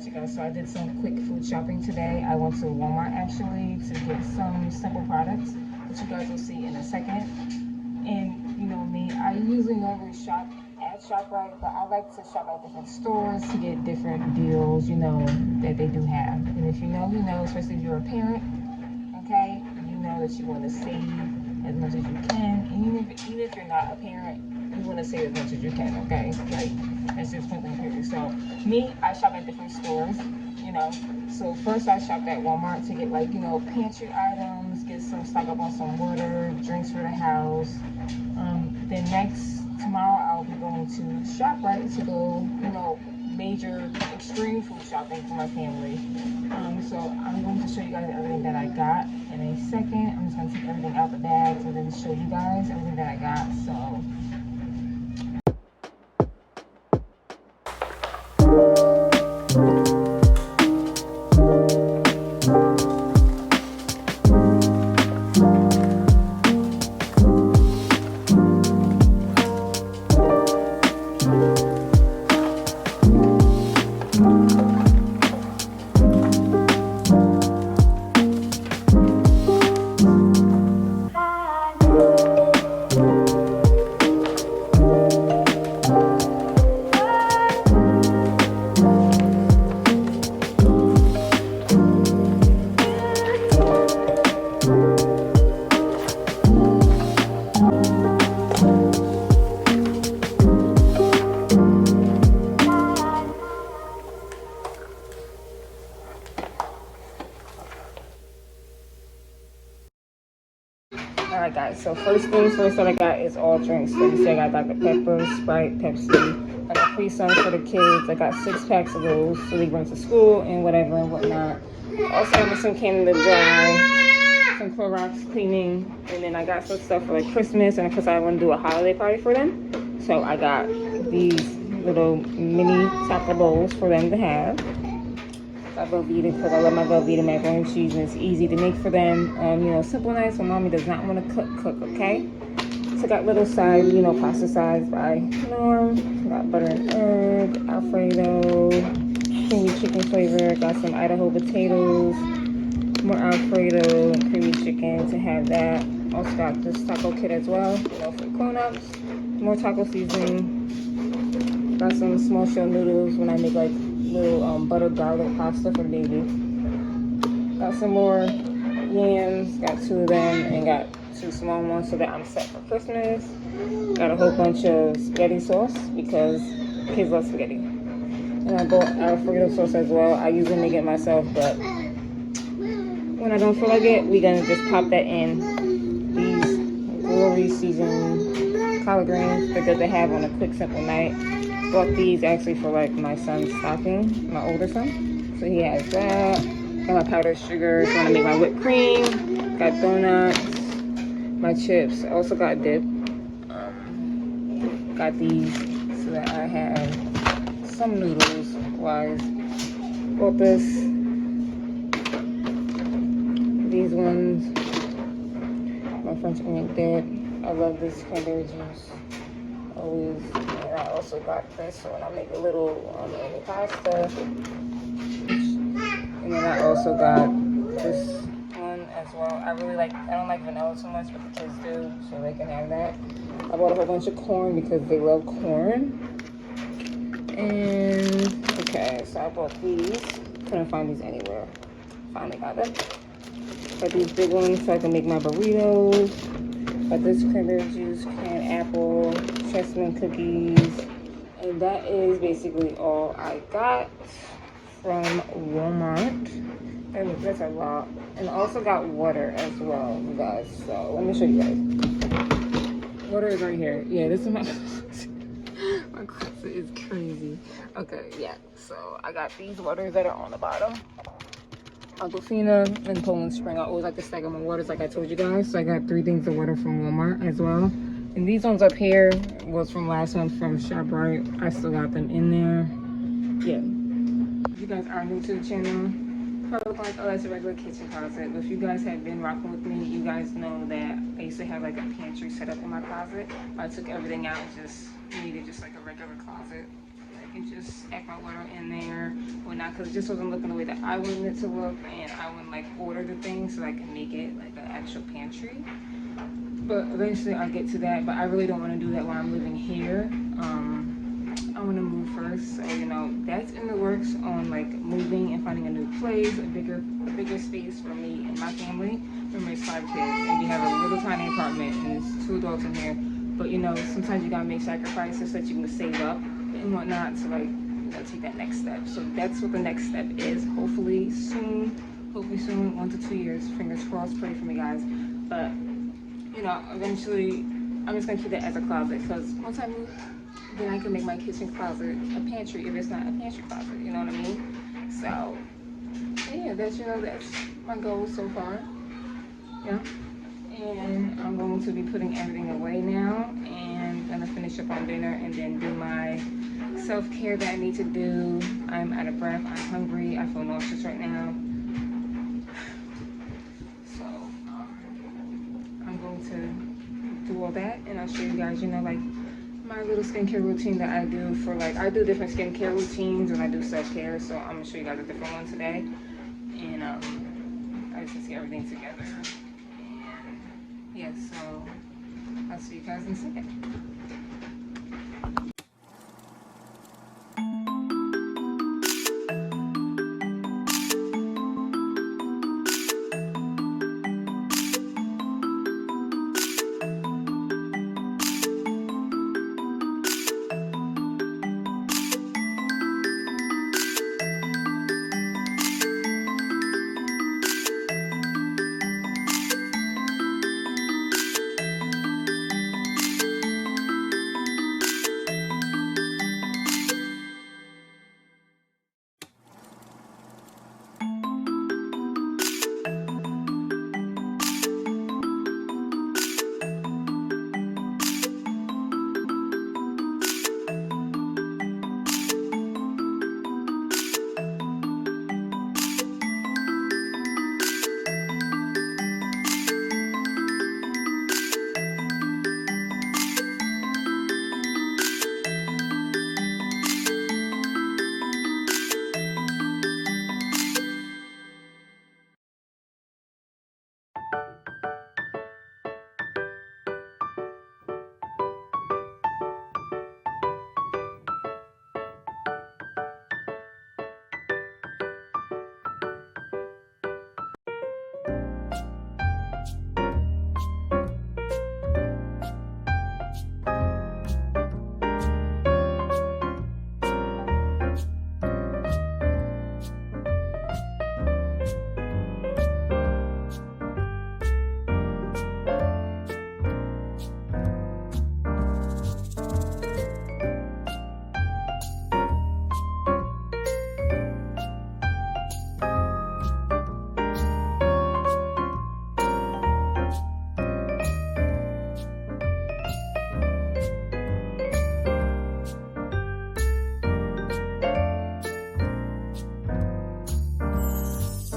Alright, you guys, so I did some quick food shopping today. I went to Walmart actually to get some simple products, which you guys will see in a second. And you know me, I usually normally shop at ShopRite, but I like to shop at different stores to get different deals, you know, that they do have. And if you know, especially if you're a parent, okay, you know that you want to save as much as you can. And even if you're not a parent, you want to save as much as you can, okay? Like, that's just point blank period. So, me, I shop at different stores, you know. So, first I shopped at Walmart to get, like, you know, pantry items, get some stock up on some water, drinks for the house. Then next, tomorrow I'll be going to ShopRite to go, you know, major extreme food shopping for my family. So I'm going to show you guys everything that I got in a second. I'm just going to take everything out the bags and then show you guys everything that I got. So alright guys, so first things first that I got is all drinks. So you see I got Dr. Pepper, Sprite, Pepsi. I got free Sun for the kids. I got 6 packs of those so they bring to school and whatever and whatnot. Also got some Canada Dry, some Clorox cleaning, and then I got some stuff for like Christmas and because I want to do a holiday party for them. So I got these little mini taco bowls for them to have. Velveeta because I love my Velveeta macaroni and cheese and it's easy to make for them. You know, simple nice when mommy does not want to cook, okay? So I got little side, you know, pasta sides by Norm. Got butter and herb, Alfredo, creamy chicken flavor. Got some Idaho potatoes, more Alfredo and creamy chicken to have that. Also got this taco kit as well, you know, for grown-ups. More taco seasoning. Got some small shell noodles when I make like little butter garlic pasta for the baby. Got some more yams, got 2 of them, and got 2 small ones so that I'm set for Christmas. Got a whole bunch of spaghetti sauce because kids love spaghetti. And I bought Alfredo sauce as well. I usually make it myself, but when I don't feel like it, we're gonna just pop that in. These glory seasoned collard greens, they're good to have on a quick, simple night. Bought these actually for like my son's stocking, my older son. So he has that. Got my powdered sugar. So when I make my whipped cream. Got donuts. My chips. I also got dip. Got these so that I have some noodles wise. Bought this. These ones. My French onion dip. I love this cranberry juice. Always. And I also got this so when I make a little pasta. And then I also got this one as well. I don't like vanilla so much, but the kids do, so they can have that. I bought a whole bunch of corn because they love corn. And, okay, so I bought these. Couldn't find these anywhere. Finally got them. Got these big ones so I can make my burritos. Got this cranberry juice, canned apple, chestnut cookies, and that is basically all I got from Walmart. And that's a lot. And I also got water as well, you guys. So let me show you guys. Water is right here. Yeah, this is my my closet is crazy. Okay, yeah. So I got these waters that are on the bottom. Aquafina and Poland Spring. I always like to stack up my waters like I told you guys. So I got 3 things of water from Walmart as well. And these ones up here was from last month from ShopRite. I still got them in there. Yeah. If you guys are new to the channel, probably like, oh, that's a regular kitchen closet. But if you guys have been rocking with me, you guys know that I used to have like a pantry set up in my closet. I took everything out and just made it just like a regular closet. I can just just add my water in there, whatnot, because it just wasn't looking the way that I wanted it to look, and I wouldn't like order the things so I can make it like an actual pantry. But eventually I'll get to that, but I really don't want to do that while I'm living here. I want to move first, so you know that's in the works on like moving and finding a new place, a bigger space for me and my family. Remember, it's 5 kids, and we have a little tiny apartment, and there's 2 adults in here. But you know, sometimes you gotta make sacrifices so that you can save up and whatnot to like, you know, take that next step. So that's what the next step is. Hopefully soon, 1 to 2 years. Fingers crossed. Pray for me, guys. But you know, eventually, I'm just gonna keep that as a closet, because once I move, then I can make my kitchen closet a pantry if it's not a pantry closet. You know what I mean? So yeah, that's, you know, that's my goal so far. Yeah. And I'm going to be putting everything away now, and gonna finish up on dinner and then do my self-care that I need to do. I'm out of breath, I'm hungry, I feel nauseous right now. So I'm going to do all that, and I'll show you guys, you know, like my little skincare routine that I do for like, I do different skincare routines when I do self-care, so I'm gonna show you guys a different one today. And I just see everything together. Yeah, so I'll see you guys in a second.